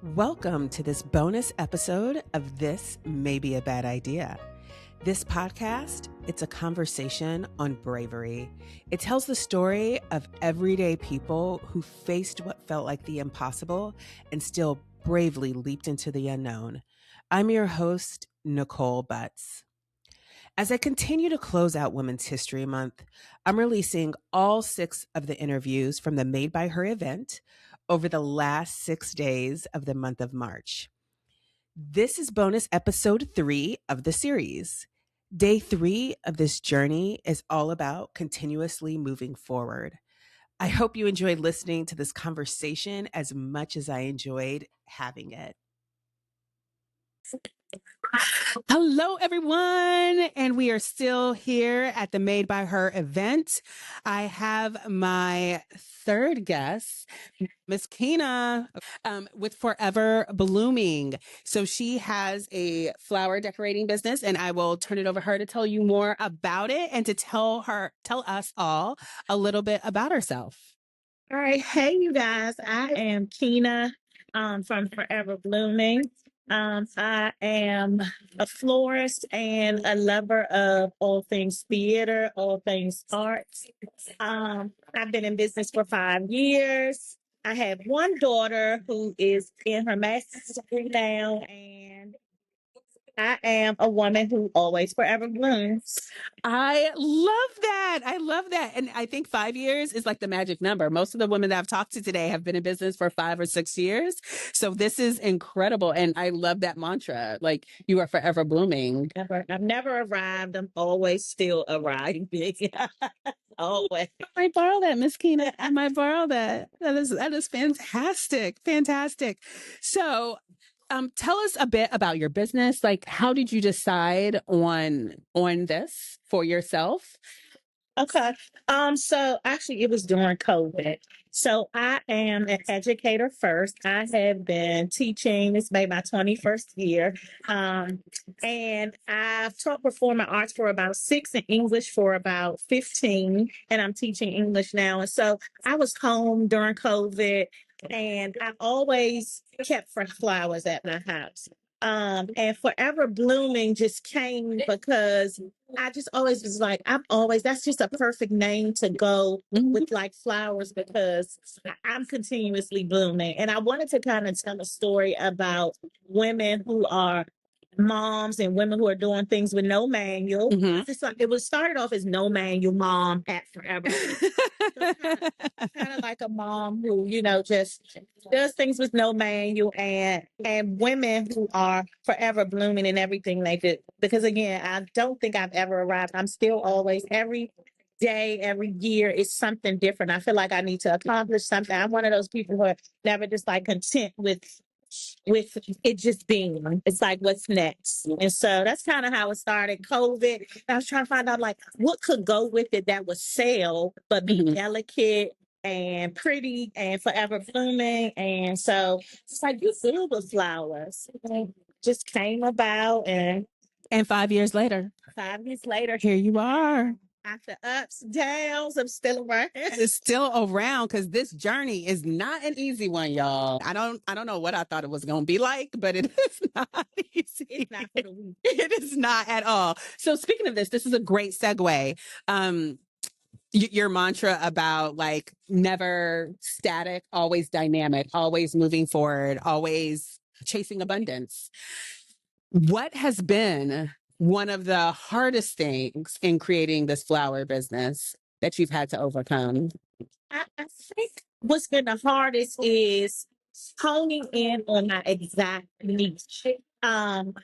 Welcome to this bonus episode of This May Be a Bad Idea. This podcast, it's a conversation on bravery. It tells the story of everyday people who faced what felt like the impossible and still bravely leaped into the unknown. I'm your host, Nicole Butts. As I continue to close out Women's History Month, I'm releasing all 6 of the interviews from the Made by Her event over the last 6 days of the month of March. This is bonus episode 3 of the series. Day 3 of this journey is all about continuously moving forward. I hope you enjoyed listening to this conversation as much as I enjoyed having it. Hello, everyone. And we are still here at the Made by Her event. I have my third guest, Miss Keena, with Forever Blooming. So she has a flower decorating business, and I will turn it over to her to tell you more about it and to tell us all a little bit about herself. All right. Hey, you guys. I am Keena from Forever Blooming. I am a florist and a lover of all things theater, all things arts. I've been in business for 5 years. I have one daughter who is in her master's degree now, and I am a woman who always forever blooms. I love that. I love that. And I think 5 years is like the magic number. Most of the women that I've talked to today have been in business for 5 or 6 years. So this is incredible. And I love that mantra. Like, you are forever blooming. I've never arrived. I'm always still arriving. Always. I might borrow that, Miss Keena. I might borrow that. That is fantastic. Fantastic. So tell us a bit about your business. Like, how did you decide on this for yourself? Okay. So actually it was during COVID. So I am an educator first. I have been teaching, this made my 21st year. And I've taught performing arts for about 6 and English for about 15. And I'm teaching English now. And so I was home during COVID and I always kept fresh flowers at my house. And Forever Blooming just came because I just always was like, that's just a perfect name to go with like flowers because I'm continuously blooming. And I wanted to kind of tell a story about women who are moms and women who are doing things with no manual. It was started off as no manual mom at Forever. Kind of like a mom who, just does things with no manual and women who are forever blooming in everything they do. Because again, I don't think I've ever arrived. I'm still always every day, every year is something different. I feel like I need to accomplish something. I'm one of those people who are never just like content with it just being. It's like, what's next? And so that's kind of how it started. COVID. I was trying to find out like what could go with it that would sell but be delicate and pretty and forever blooming. And so it's like you filled with flowers. It just came about and 5 years later, here you are. After ups, downs, I'm still around. It's still around because this journey is not an easy one, y'all. I don't know what I thought it was going to be like, but it is not easy. It's not for the week. It is not at all. So speaking of this is a great segue. Your mantra about like never static, always dynamic, always moving forward, always chasing abundance. What has been one of the hardest things in creating this flower business that you've had to overcome? I think what's been the hardest is honing in on my exact niche. And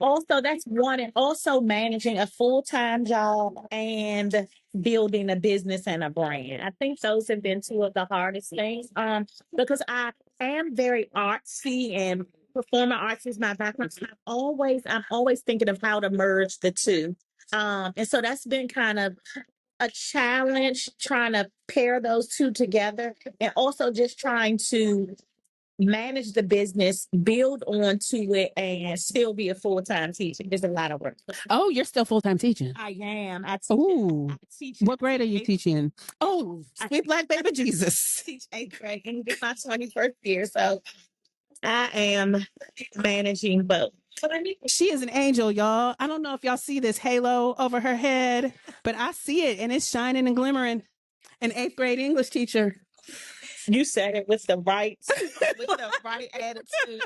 also that's one, and also managing a full-time job and building a business and a brand. I think those have been 2 of the hardest things. Because I am very artsy and performing arts is my background. So I'm always thinking of how to merge the 2. And so that's been kind of a challenge trying to pair those 2 together and also just trying to manage the business, build onto it, and still be a full-time teacher. There's a lot of work. Oh, you're still full-time teaching? I am. Ooh. I teach. What grade are you teaching? Oh, sweet black baby Jesus. I teach 8th grade and get my 21st year. So I am managing both. She is an angel, y'all. I don't know if y'all see this halo over her head, but I see it and it's shining and glimmering. An 8th grade English teacher. You said it with the right attitude.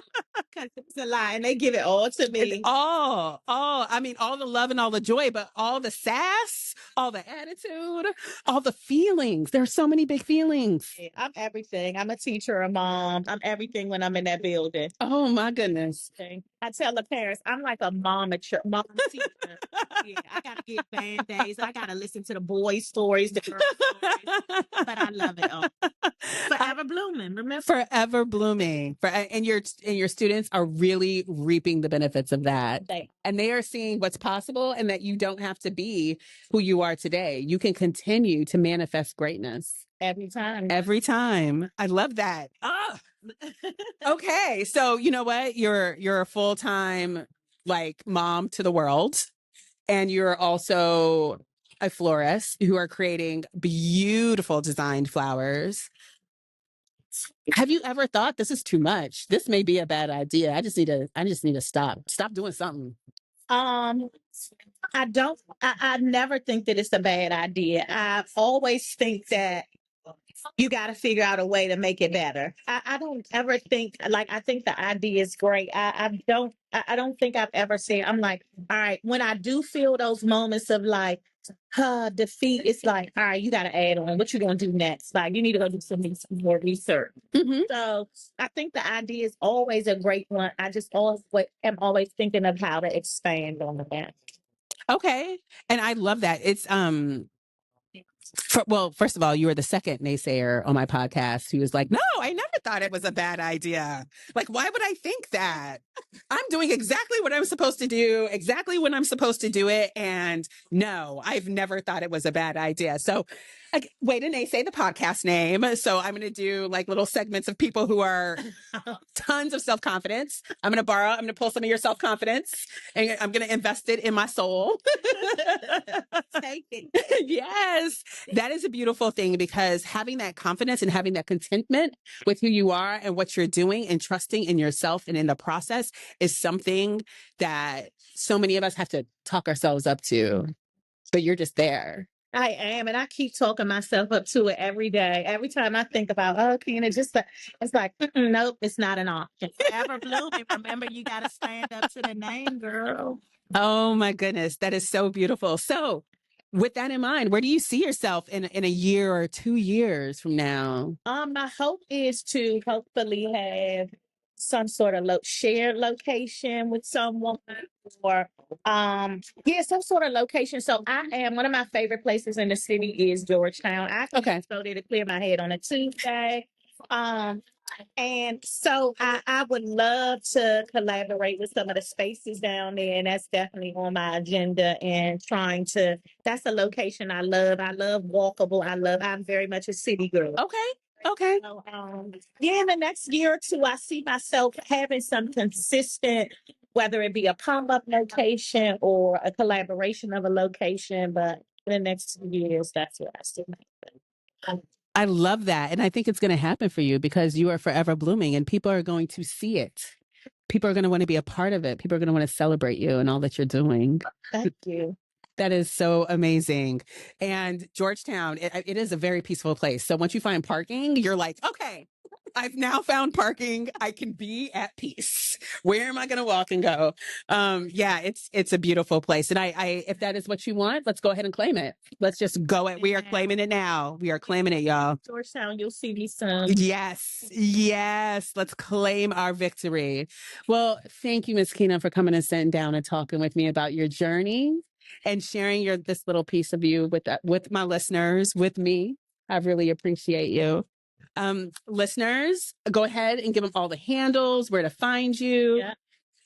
Because it's a lie, and they give it all to me. It's all. I mean, all the love and all the joy, but all the sass, all the attitude, all the feelings. There's so many big feelings. Yeah, I'm everything. I'm a teacher, a mom. I'm everything when I'm in that building. Oh my goodness. I tell the parents, I'm like a mom teacher. Yeah, I gotta get band days. I gotta listen to the boys' stories, the girls' stories. But I love it all. Forever blooming, remember? Forever blooming. And your students are really reaping the benefits of that. And they are seeing what's possible and that you don't have to be who you are today. You can continue to manifest greatness. Every time. Every time. I love that. Okay. So you know what? You're a full-time like mom to the world. And you're also a florist who are creating beautiful designed flowers. Have you ever thought this is too much? This may be a bad idea. I just need to stop doing something. I never think that it's a bad idea. I always think that you got to figure out a way to make it better. I don't ever think like I think the idea is great. I don't think I've ever said I'm like, all right, when I do feel those moments of like defeat, it's like, all right, you got to add on. What you gonna do next? Like you need to go do some more research. Mm-hmm. So I think the idea is always a great one. I just am always thinking of how to expand on that. Okay, and I love that. It's well, first of all, you were the second naysayer on my podcast who was like, no, I never thought it was a bad idea. Like, why would I think that? I'm doing exactly what I'm supposed to do, exactly when I'm supposed to do it. And no, I've never thought it was a bad idea. So way to naysay the podcast name. So I'm going to do like little segments of people who are tons of self-confidence. I'm going to pull some of your self-confidence and I'm going to invest it in my soul. Take it. Yes, that is a beautiful thing because having that confidence and having that contentment with who you are and what you're doing and trusting in yourself and in the process is something that so many of us have to talk ourselves up to, but you're just there. I am, and I keep talking myself up to it every day. Every time I think about, Keena, it's like, nope, it's not an option. Forever blooming. Remember, you got to stand up to the name, girl. Oh my goodness, that is so beautiful. So, with that in mind, where do you see yourself in a year or 2 years from now? My hope is to hopefully have some sort of shared location with someone or some sort of location. So one of my favorite places in the city is Georgetown. I can go there to clear my head on a Tuesday. And so I would love to collaborate with some of the spaces down there. And that's definitely on my agenda and that's a location I love. I love walkable. I'm very much a city girl. Okay. So, in the next year or two, I see myself having some consistent, whether it be a pop-up location or a collaboration of a location. But in the next 2 years, that's what I see. I love that. And I think it's going to happen for you because you are forever blooming and people are going to see it. People are going to want to be a part of it. People are going to want to celebrate you and all that you're doing. Thank you. That is so amazing. And Georgetown, it is a very peaceful place. So once you find parking, you're like, okay, I've now found parking. I can be at peace. Where am I going to walk and go? Yeah, it's a beautiful place. And I if that is what you want, let's go ahead and claim it. Let's just go it. We are claiming it now. We are claiming it, y'all. Georgetown, you'll see me soon. Yes. Let's claim our victory. Well, thank you, Miss Keena, for coming and sitting down and talking with me about your journey and sharing this little piece of you with my listeners, with me. I really appreciate you. Listeners, go ahead and give them all the handles, where to find you. Yeah.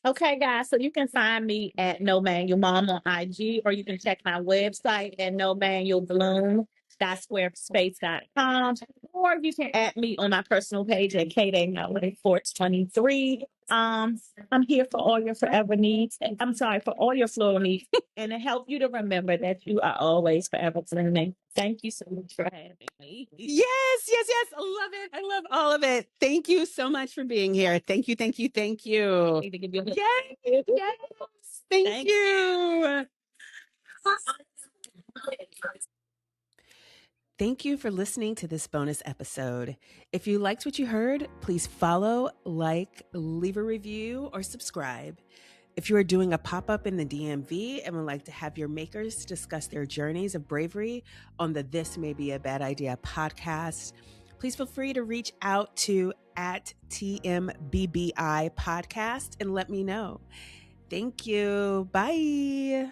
Okay, guys. So you can find me at No Manual Mom on IG, or you can check my website at nomanualbloom.squarespace.com. or you can add me on my personal page at KDMelody423. I'm here for all your forever needs. I'm sorry, for all your floral needs, and to help you to remember that you are always forever blooming. Thank you so much for having me. Yes, yes, yes. I love it. I love all of it. Thank you so much for being here. Thank you, thank you, thank you. To give you a Yes, yes. Thank you. Thank you for listening to this bonus episode. If you liked what you heard, please follow, like, leave a review, or subscribe. If you are doing a pop-up in the DMV and would like to have your makers discuss their journeys of bravery on the This May Be a Bad Idea podcast, please feel free to reach out to @TMBBI podcast and let me know. Thank you. Bye.